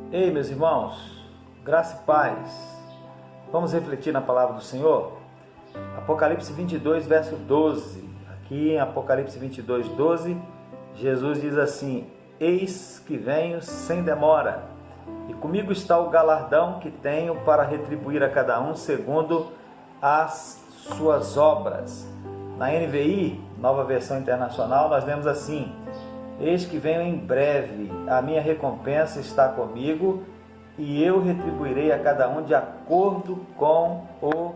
Ei, meus irmãos, graça e paz. Vamos refletir na palavra do Senhor? Apocalipse 22, verso 12. Aqui em Apocalipse 22, 12, Jesus diz assim: Eis que venho sem demora, e comigo está o galardão que tenho para retribuir a cada um segundo as suas obras. Na NVI, Nova Versão Internacional, nós lemos assim: Eis que venho em breve, a minha recompensa está comigo, e eu retribuirei a cada um de acordo com o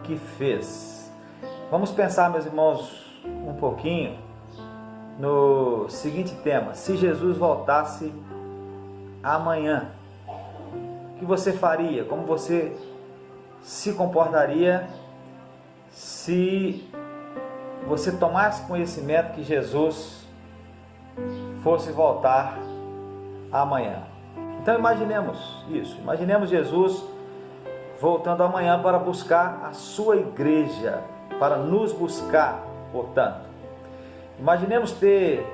que fez. Vamos pensar, meus irmãos, um pouquinho no seguinte tema: se Jesus voltasse amanhã, o que você faria? Como você se comportaria se você tomasse conhecimento que Jesus fosse voltar amanhã? Então imaginemos isso, imaginemos Jesus voltando amanhã para buscar a sua igreja, para nos buscar, portanto. Imaginemos ter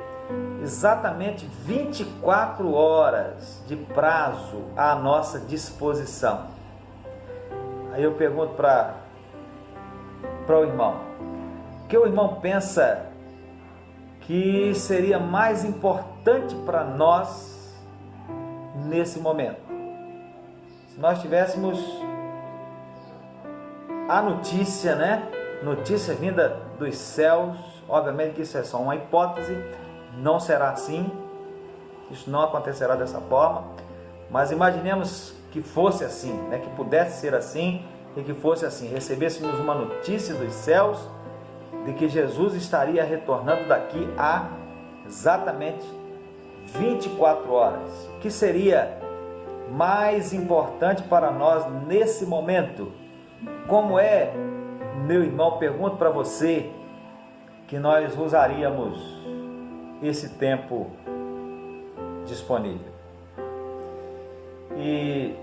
exatamente 24 horas de prazo à nossa disposição. Aí eu pergunto para o irmão: o que o irmão pensa que seria mais importante para nós nesse momento? Se nós tivéssemos a notícia, notícia vinda dos céus, obviamente que isso é só uma hipótese, não será assim, isso não acontecerá dessa forma, mas imaginemos que fosse assim, que pudesse ser assim e que fosse assim, recebêssemos uma notícia dos céus de que Jesus estaria retornando daqui a exatamente 24 horas. O que seria mais importante para nós nesse momento? Como é, meu irmão, pergunto para você, que nós usaríamos esse tempo disponível? E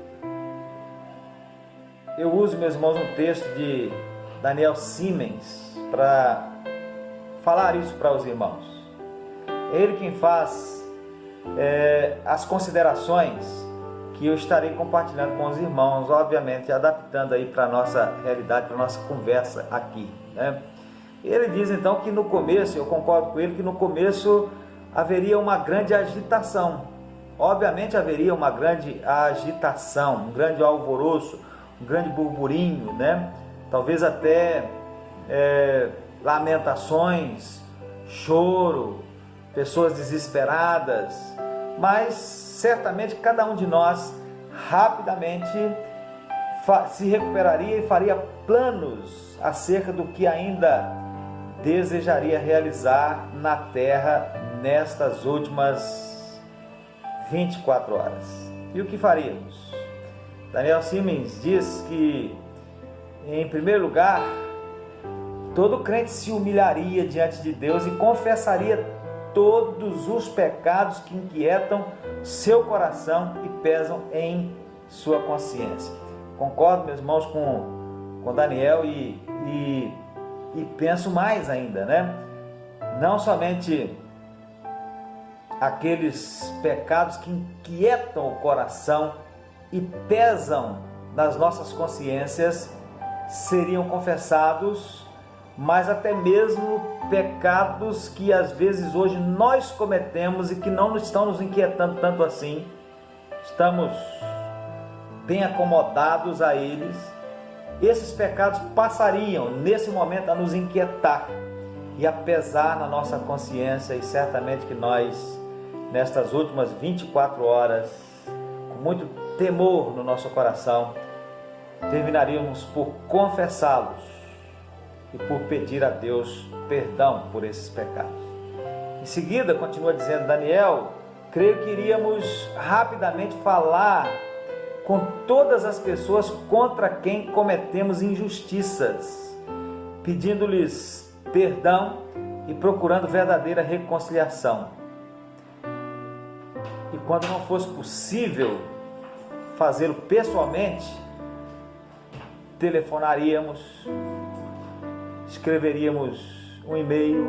eu uso, meus irmãos, um texto de Daniel Siemens para falar isso para os irmãos. É ele quem faz as considerações que eu estarei compartilhando com os irmãos, obviamente adaptando aí para a nossa realidade, para a nossa conversa aqui, Ele diz então que no começo, eu concordo com ele, que no começo haveria uma grande agitação. Obviamente haveria uma grande agitação, um grande alvoroço, um grande burburinho, Talvez até lamentações, choro, pessoas desesperadas, mas certamente cada um de nós rapidamente se recuperaria e faria planos acerca do que ainda desejaria realizar na terra nestas últimas 24 horas. E o que faríamos? Daniel Siemens diz que, em primeiro lugar, todo crente se humilharia diante de Deus e confessaria todos os pecados que inquietam seu coração e pesam em sua consciência. Concordo, meus irmãos, com Daniel e penso mais ainda, Não somente aqueles pecados que inquietam o coração e pesam nas nossas consciências seriam confessados, mas até mesmo pecados que às vezes hoje nós cometemos e que não estão nos inquietando tanto assim, estamos bem acomodados a eles. Esses pecados passariam nesse momento a nos inquietar e a pesar na nossa consciência, e certamente que nós, nestas últimas 24 horas, com muito temor no nosso coração, terminaríamos por confessá-los e por pedir a Deus perdão por esses pecados. Em seguida, continua dizendo Daniel, creio que iríamos rapidamente falar com todas as pessoas contra quem cometemos injustiças, pedindo-lhes perdão e procurando verdadeira reconciliação. E quando não fosse possível fazê-lo pessoalmente, telefonaríamos, escreveríamos um e-mail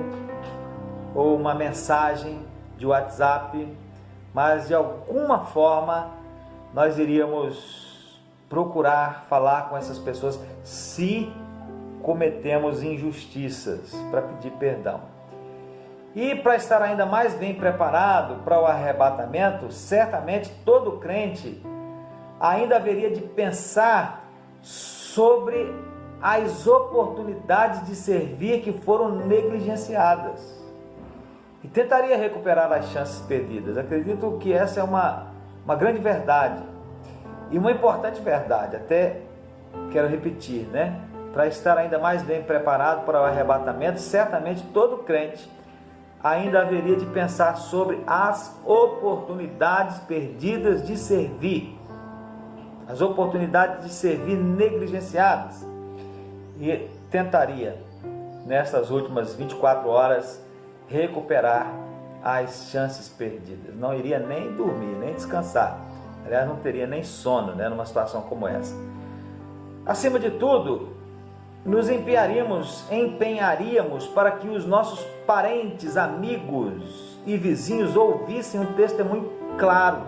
ou uma mensagem de WhatsApp, mas de alguma forma nós iríamos procurar falar com essas pessoas se cometemos injustiças, para pedir perdão. E para estar ainda mais bem preparado para o arrebatamento, certamente todo crente ainda haveria de pensar sobre as oportunidades de servir que foram negligenciadas e tentaria recuperar as chances perdidas. Acredito que essa é uma grande verdade e uma importante verdade, até quero repetir, né? Para estar ainda mais bem preparado para o arrebatamento, certamente todo crente ainda haveria de pensar sobre as oportunidades perdidas de servir, as oportunidades de servir negligenciadas, e tentaria, nessas últimas 24 horas, recuperar as chances perdidas. Não iria nem dormir, nem descansar. Aliás, não teria nem sono, né, numa situação como essa. Acima de tudo, nos empenharíamos para que os nossos parentes, amigos e vizinhos ouvissem um testemunho claro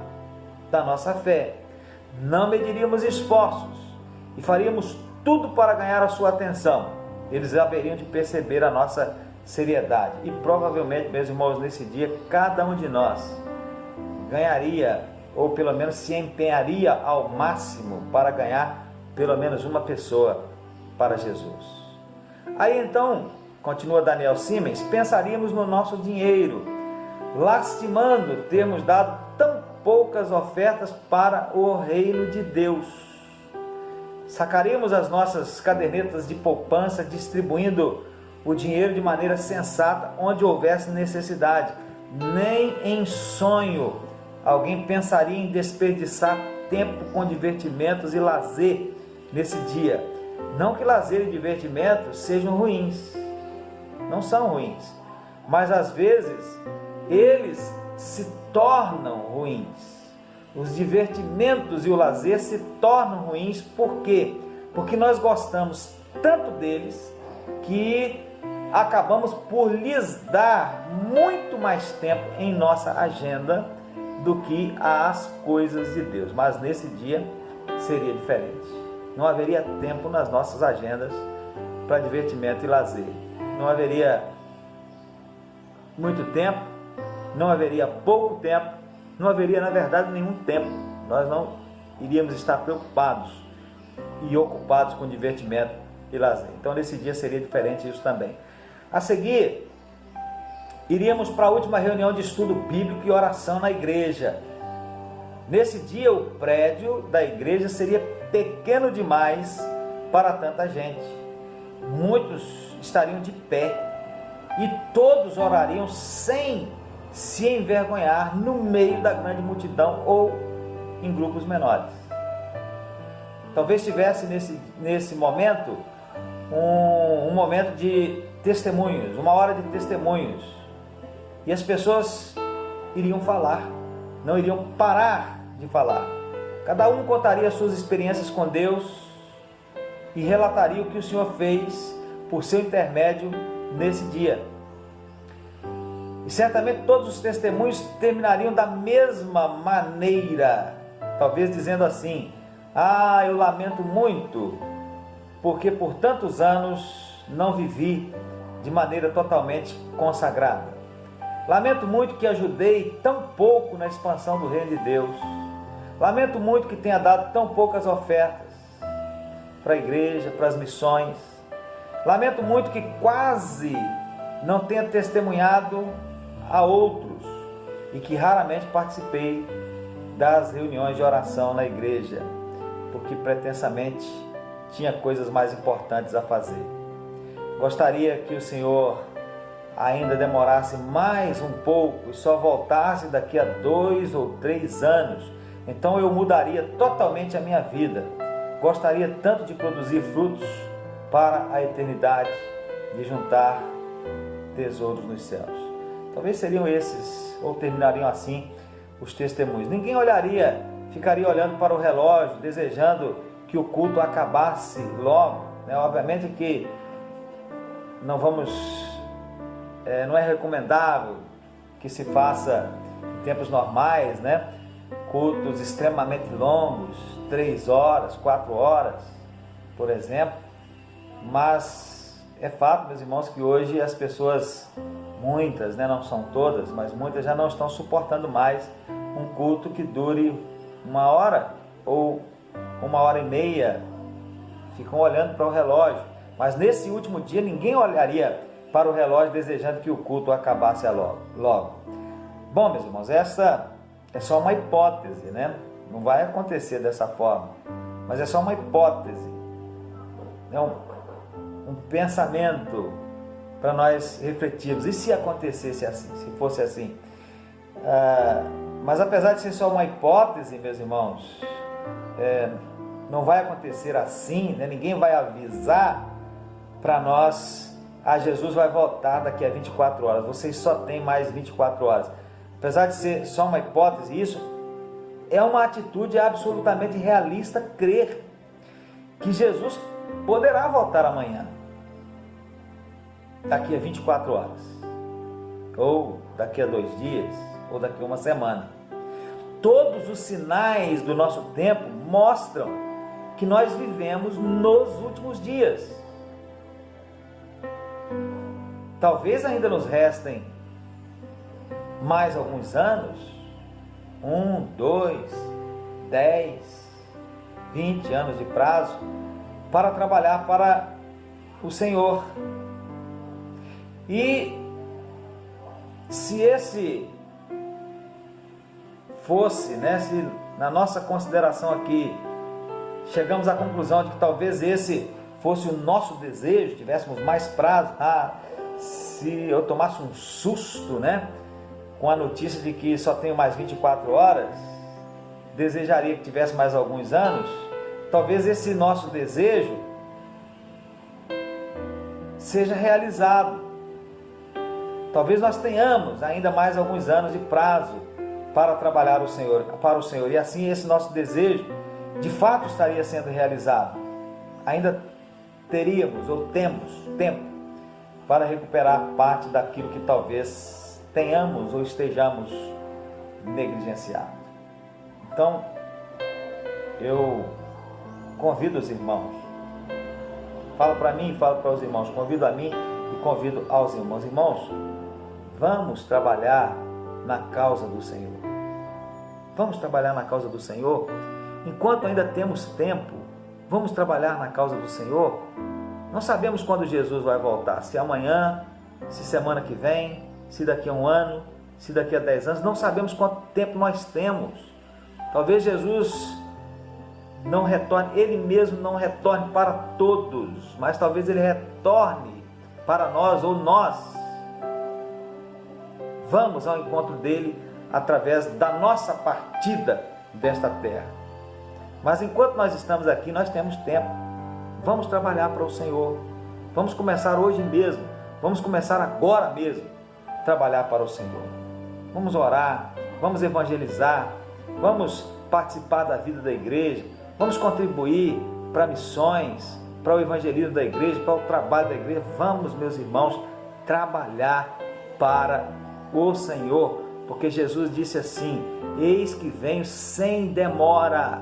da nossa fé. Não mediríamos esforços e faríamos tudo para ganhar a sua atenção. Eles haveriam de perceber a nossa seriedade. E provavelmente, meus irmãos, nesse dia, cada um de nós ganharia, ou pelo menos se empenharia ao máximo para ganhar pelo menos uma pessoa para Jesus. Aí então, continua Daniel Simmons, pensaríamos no nosso dinheiro, lastimando termos dado tão poucas ofertas para o reino de Deus. Sacaríamos as nossas cadernetas de poupança, distribuindo o dinheiro de maneira sensata onde houvesse necessidade. Nem em sonho alguém pensaria em desperdiçar tempo com divertimentos e lazer nesse dia. Não que lazer e divertimento sejam ruins, não são ruins, mas às vezes eles se tornam ruins. Os divertimentos e o lazer se tornam ruins, por quê? Porque nós gostamos tanto deles que acabamos por lhes dar muito mais tempo em nossa agenda do que às coisas de Deus. Mas nesse dia seria diferente. Não haveria tempo nas nossas agendas para divertimento e lazer. Não haveria muito tempo, não haveria pouco tempo, não haveria, na verdade, nenhum tempo. Nós não iríamos estar preocupados e ocupados com divertimento e lazer. Então, nesse dia seria diferente isso também. A seguir, iríamos para a última reunião de estudo bíblico e oração na igreja. Nesse dia, o prédio da igreja seria pequeno demais para tanta gente. Muitos estariam de pé e todos orariam sem se envergonhar no meio da grande multidão ou em grupos menores. Talvez tivesse nesse momento um momento de testemunhos, uma hora de testemunhos, e as pessoas iriam falar, não iriam parar de falar. Cada um contaria suas experiências com Deus e relataria o que o Senhor fez por seu intermédio nesse dia. E certamente todos os testemunhos terminariam da mesma maneira, talvez dizendo assim: eu lamento muito, porque por tantos anos não vivi de maneira totalmente consagrada. Lamento muito que ajudei tão pouco na expansão do reino de Deus. Lamento muito que tenha dado tão poucas ofertas para a igreja, para as missões. Lamento muito que quase não tenha testemunhado a outros e que raramente participei das reuniões de oração na igreja, porque pretensamente tinha coisas mais importantes a fazer. Gostaria que o Senhor ainda demorasse mais um pouco e só voltasse daqui a 2 ou 3 anos. Então eu mudaria totalmente a minha vida. Gostaria tanto de produzir frutos para a eternidade, de juntar tesouros nos céus. Talvez seriam esses, ou terminariam assim, os testemunhos. Ninguém ficaria olhando para o relógio, desejando que o culto acabasse logo, né? Obviamente que não é recomendável que se faça em tempos normais, né? cultos extremamente longos, 3 horas, 4 horas, por exemplo, mas é fato, meus irmãos, que hoje as pessoas, muitas, não são todas, mas muitas já não estão suportando mais um culto que dure 1 hora ou 1h30, ficam olhando para o relógio, mas nesse último dia ninguém olharia para o relógio desejando que o culto acabasse logo. Bom, meus irmãos, essa é só uma hipótese, Não vai acontecer dessa forma, mas é só uma hipótese, é um pensamento para nós refletirmos. E se acontecesse assim, se fosse assim? Mas apesar de ser só uma hipótese, meus irmãos, não vai acontecer assim, ninguém vai avisar para nós: Jesus vai voltar daqui a 24 horas, vocês só têm mais 24 horas. Apesar de ser só uma hipótese, isso é uma atitude absolutamente realista, crer que Jesus poderá voltar amanhã, daqui a 24 horas, ou daqui a 2 dias, ou daqui a 1 semana. Todos os sinais do nosso tempo mostram que nós vivemos nos últimos dias. Talvez ainda nos restem mais alguns anos, 1, 2, 10, 20 anos de prazo, para trabalhar para o Senhor. E se esse fosse, se na nossa consideração aqui chegamos à conclusão de que talvez esse fosse o nosso desejo, tivéssemos mais prazo, se eu tomasse um susto, com a notícia de que só tenho mais 24 horas, desejaria que tivesse mais alguns anos. Talvez esse nosso desejo seja realizado. Talvez nós tenhamos ainda mais alguns anos de prazo para trabalhar para o Senhor, e assim esse nosso desejo de fato estaria sendo realizado. Ainda teríamos ou temos tempo para recuperar parte daquilo que talvez tenhamos ou estejamos negligenciados. Então, eu convido os irmãos, falo para mim e falo para os irmãos, convido a mim e convido aos irmãos. Irmãos, vamos trabalhar na causa do Senhor. Vamos trabalhar na causa do Senhor. Enquanto ainda temos tempo, vamos trabalhar na causa do Senhor. Não sabemos quando Jesus vai voltar, se amanhã, se semana que vem, se daqui a 1 ano, se daqui a 10 anos, não sabemos quanto tempo nós temos. Talvez Jesus não retorne, Ele mesmo não retorne para todos, mas talvez Ele retorne para nós, ou nós vamos ao encontro dEle através da nossa partida desta terra. Mas enquanto nós estamos aqui, nós temos tempo. Vamos trabalhar para o Senhor. Vamos começar hoje mesmo, vamos começar agora mesmo trabalhar para o Senhor. Vamos orar, vamos evangelizar, vamos participar da vida da igreja, vamos contribuir para missões, para o evangelismo da igreja, para o trabalho da igreja. Vamos, meus irmãos, trabalhar para o Senhor, porque Jesus disse assim: eis que venho sem demora,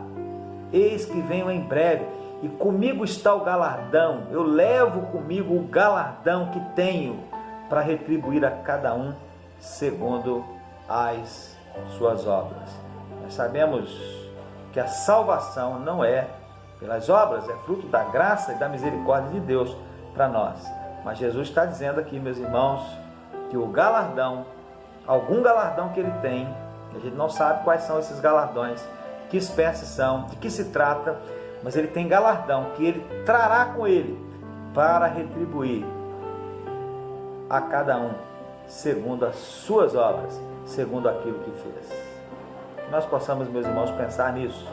eis que venho em breve, e comigo está o galardão, eu levo comigo o galardão que tenho para retribuir a cada um segundo as suas obras. Nós sabemos que a salvação não é pelas obras, é fruto da graça e da misericórdia de Deus para nós. Mas Jesus está dizendo aqui, meus irmãos, que o galardão, algum galardão que Ele tem, a gente não sabe quais são esses galardões, que espécies são, de que se trata, mas Ele tem galardão que Ele trará com Ele para retribuir a cada um segundo as suas obras, segundo aquilo que fez. Que nós possamos, meus irmãos, pensar nisso,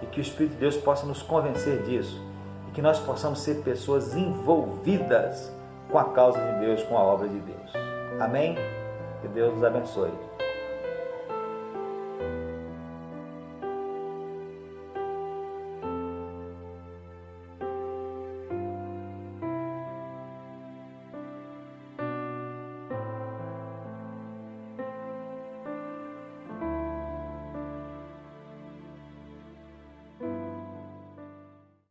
e que o Espírito de Deus possa nos convencer disso, e que nós possamos ser pessoas envolvidas com a causa de Deus, com a obra de Deus. Amém? Que Deus nos abençoe.